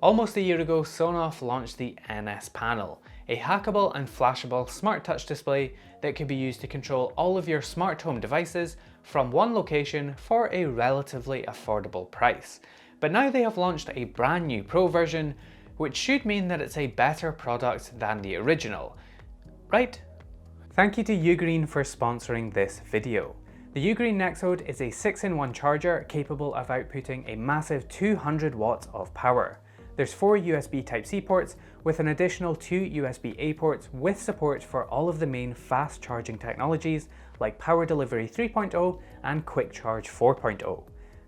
Almost a year ago, Sonoff launched the NSPanel, a hackable and flashable smart touch display that can be used to control all of your smart home devices from one location for a relatively affordable price. But now they have launched a brand new Pro version, which should mean that it's a better product than the original, right? Thank you to Ugreen for sponsoring this video. The Ugreen Nexode is a 6-in-1 charger capable of outputting a massive 200 watts of power. There's 4 USB Type-C ports with an additional 2 USB-A ports with support for all of the main fast charging technologies like Power Delivery 3.0 and Quick Charge 4.0.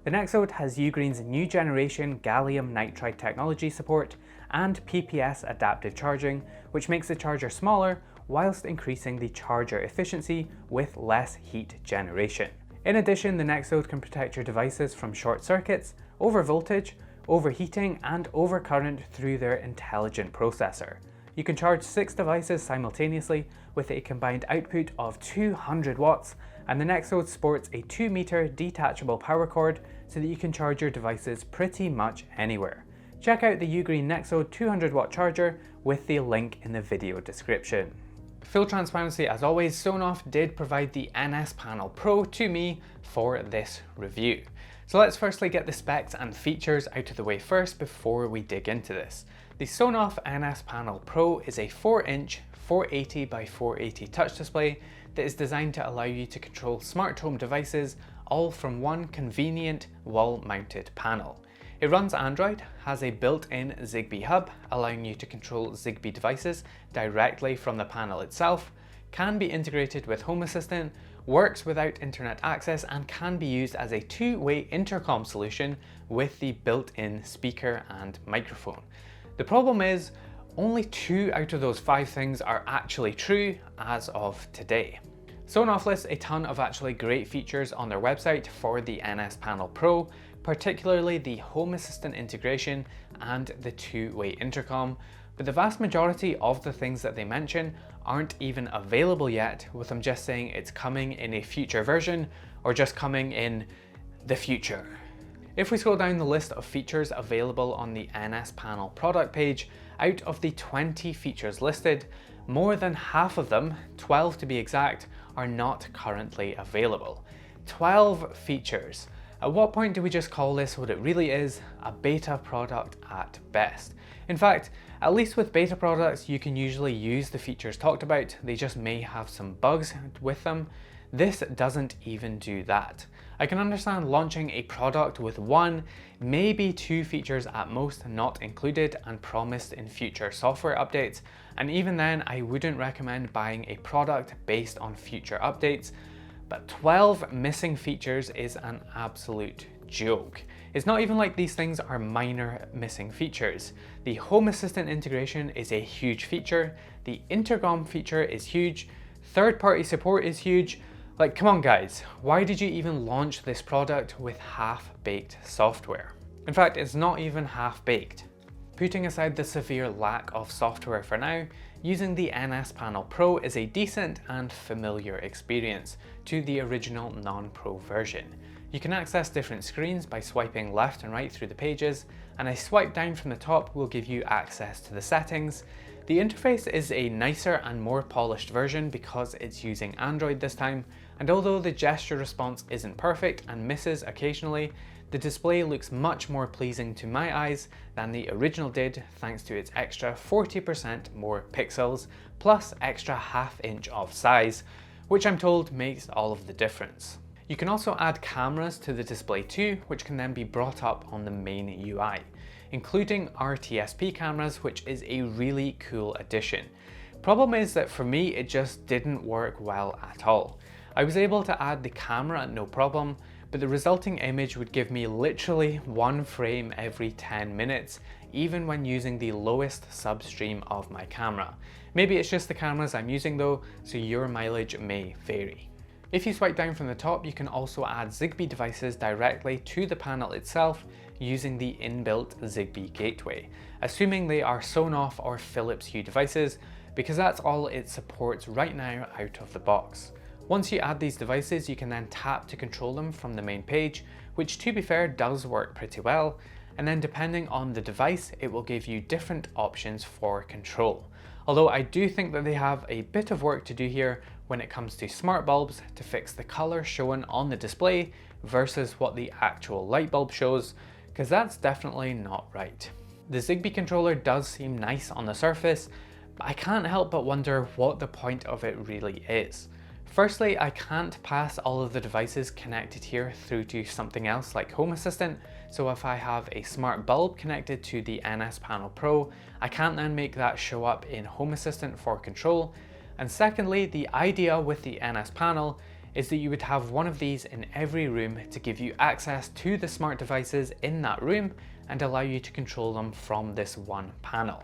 The Nexode has Ugreen's new generation gallium nitride technology support and PPS adaptive charging, which makes the charger smaller whilst increasing the charger efficiency with less heat generation. In addition, the Nexode can protect your devices from short circuits, overvoltage, overheating and overcurrent through their intelligent processor. You can charge 6 devices simultaneously with a combined output of 200 watts, and the Nexode sports a 2-meter detachable power cord so that you can charge your devices pretty much anywhere. Check out the Ugreen Nexode 200 watt charger with the link in the video description. Full transparency, as always, Sonoff did provide the NSPanel Pro to me for this review. So let's firstly get the specs and features out of the way first before we dig into this. The Sonoff NSPanel Pro is a 4-inch 480 by 480 touch display that is designed to allow you to control smart home devices all from one convenient wall-mounted panel. It runs Android, has a built-in Zigbee hub allowing you to control Zigbee devices directly from the panel itself, can be integrated with Home Assistant, works without internet access and can be used as a 2-way intercom solution with the built-in speaker and microphone. The problem is, only 2 out of those 5 things are actually true as of today. Sonoff lists a ton of actually great features on their website for the NSPanel Pro, particularly the Home Assistant integration and the 2-way intercom, but the vast majority of the things that they mention aren't even available yet, with them just saying it's coming in a future version or just coming in the future. If we scroll down the list of features available on the NSPanel product page, out of the 20 features listed, more than half of them, 12 to be exact, are not currently available. 12 features. At what point do we just call this what it really is, a beta product at best? In fact, at least with beta products, you can usually use the features talked about, they just may have some bugs with them. This doesn't even do that. I can understand launching a product with 1, maybe 2 features at most not included and promised in future software updates, and even then I wouldn't recommend buying a product based on future updates, but 12 missing features is an absolute joke. It's not even like these things are minor missing features. The Home Assistant integration is a huge feature, the Intercom feature is huge, third-party support is huge. Like, come on guys, why did you even launch this product with half-baked software? In fact, it's not even half-baked. Putting aside the severe lack of software for now, using the NSPanel Pro is a decent and familiar experience to the original non-Pro version. You can access different screens by swiping left and right through the pages, and a swipe down from the top will give you access to the settings. The interface is a nicer and more polished version because it's using Android this time, and although the gesture response isn't perfect and misses occasionally, the display looks much more pleasing to my eyes than the original did, thanks to its extra 40% more pixels plus extra ½ inch of size, which I'm told makes all of the difference. You can also add cameras to the display too, which can then be brought up on the main UI, including RTSP cameras, which is a really cool addition. Problem is that for me, it just didn't work well at all. I was able to add the camera no problem, but the resulting image would give me literally 1 frame every 10 minutes, even when using the lowest substream of my camera. Maybe it's just the cameras I'm using though, so your mileage may vary. If you swipe down from the top, you can also add Zigbee devices directly to the panel itself using the inbuilt Zigbee gateway, assuming they are Sonoff or Philips Hue devices, because that's all it supports right now out of the box. Once you add these devices, you can then tap to control them from the main page, which to be fair does work pretty well, and then depending on the device, it will give you different options for control. Although I do think that they have a bit of work to do here when it comes to smart bulbs to fix the color shown on the display versus what the actual light bulb shows, because that's definitely not right. The Zigbee controller does seem nice on the surface, but I can't help but wonder what the point of it really is. Firstly, I can't pass all of the devices connected here through to something else like Home Assistant, so if I have a smart bulb connected to the NSPanel Pro, I can't then make that show up in Home Assistant for control. And secondly, the idea with the NSPanel is that you would have one of these in every room to give you access to the smart devices in that room and allow you to control them from this one panel.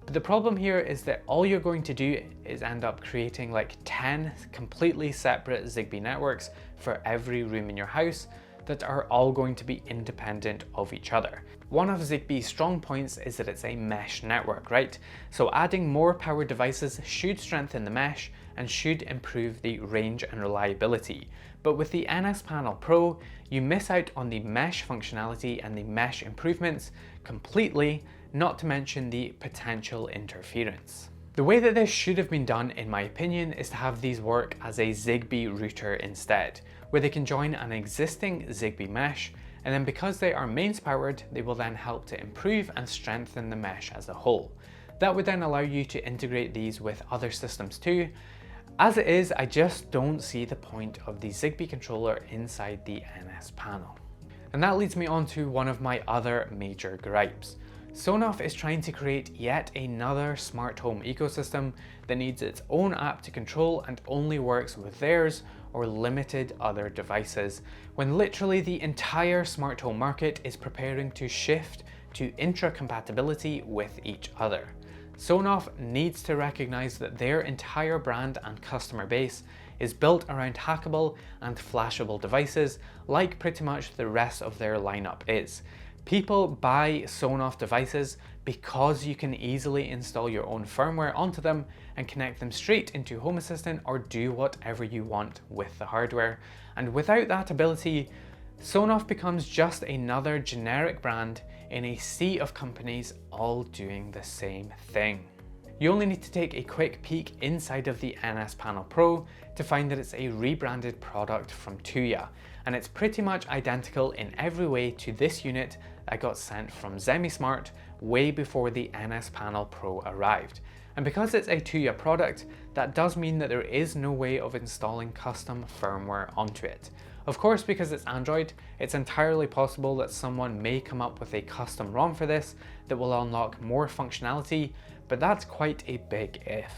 But the problem here is that all you're going to do is end up creating like 10 completely separate Zigbee networks for every room in your house that are all going to be independent of each other. One of Zigbee's strong points is that it's a mesh network, right? So adding more powered devices should strengthen the mesh and should improve the range and reliability. But with the NSPanel Pro, you miss out on the mesh functionality and the mesh improvements completely, not to mention the potential interference. The way that this should have been done, in my opinion, is to have these work as a Zigbee router instead, where they can join an existing Zigbee mesh, and then because they are mains powered, they will then help to improve and strengthen the mesh as a whole. That would then allow you to integrate these with other systems too. As it is, I just don't see the point of the Zigbee controller inside the NSPanel. And that leads me on to one of my other major gripes. Sonoff is trying to create yet another smart home ecosystem that needs its own app to control and only works with theirs or limited other devices, when literally the entire smart home market is preparing to shift to intra-compatibility with each other. Sonoff needs to recognize that their entire brand and customer base is built around hackable and flashable devices, like pretty much the rest of their lineup is. People buy Sonoff devices because you can easily install your own firmware onto them and connect them straight into Home Assistant or do whatever you want with the hardware. And without that ability, Sonoff becomes just another generic brand in a sea of companies all doing the same thing. You only need to take a quick peek inside of the NSPanel Pro to find that it's a rebranded product from Tuya, and it's pretty much identical in every way to this unit that got sent from ZemiSmart way before the NSPanel Pro arrived. And because it's a Tuya product, that does mean that there is no way of installing custom firmware onto it. Of course, because it's Android, it's entirely possible that someone may come up with a custom ROM for this that will unlock more functionality, but that's quite a big if.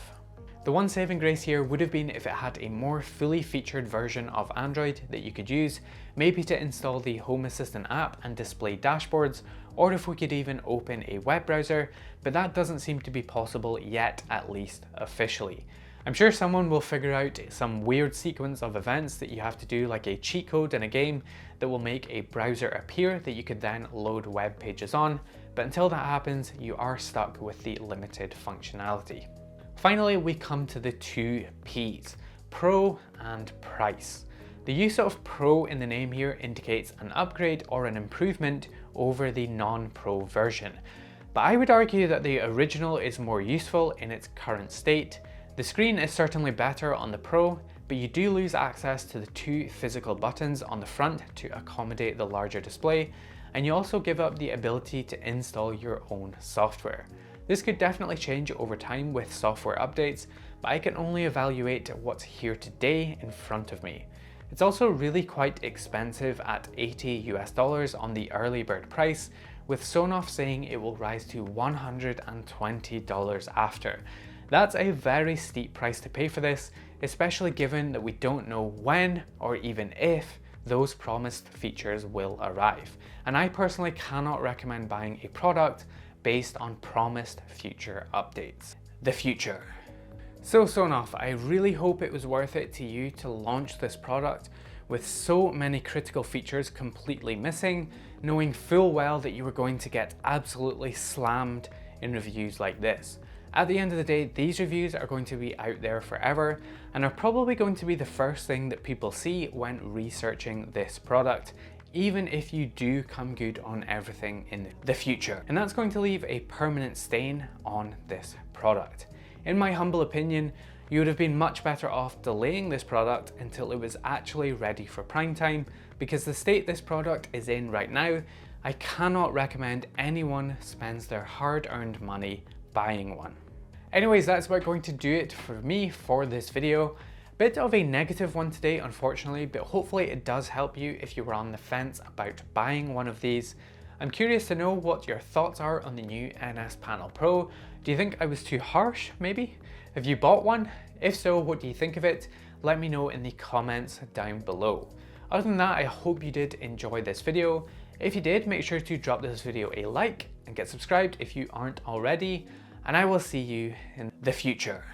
The one saving grace here would have been if it had a more fully featured version of Android that you could use, maybe to install the Home Assistant app and display dashboards, or if we could even open a web browser, but that doesn't seem to be possible yet, at least officially. I'm sure someone will figure out some weird sequence of events that you have to do, like a cheat code in a game that will make a browser appear that you could then load web pages on, but until that happens, you are stuck with the limited functionality. Finally, we come to the two P's, Pro and Price. The use of Pro in the name here indicates an upgrade or an improvement over the non-Pro version, but I would argue that the original is more useful in its current state. The screen is certainly better on the Pro, but you do lose access to the two physical buttons on the front to accommodate the larger display, and you also give up the ability to install your own software. This could definitely change over time with software updates, but I can only evaluate what's here today in front of me. It's also really quite expensive at $80 on the early bird price, with Sonoff saying it will rise to $120 after. That's a very steep price to pay for this, especially given that we don't know when or even if those promised features will arrive. And I personally cannot recommend buying a product based on promised future updates. The future. So Sonoff, I really hope it was worth it to you to launch this product with so many critical features completely missing, knowing full well that you were going to get absolutely slammed in reviews like this. At the end of the day, these reviews are going to be out there forever and are probably going to be the first thing that people see when researching this product, even if you do come good on everything in the future. And that's going to leave a permanent stain on this product. In my humble opinion, you would have been much better off delaying this product until it was actually ready for prime time, because the state this product is in right now, I cannot recommend anyone spends their hard-earned money buying one. Anyways, that's about going to do it for me for this video. Bit of a negative one today, unfortunately, but hopefully it does help you if you were on the fence about buying one of these. I'm curious to know what your thoughts are on the new NSPanel Pro. Do you think I was too harsh, maybe? Have you bought one? If so, what do you think of it? Let me know in the comments down below. Other than that, I hope you did enjoy this video. If you did, make sure to drop this video a like and get subscribed if you aren't already, and I will see you in the future.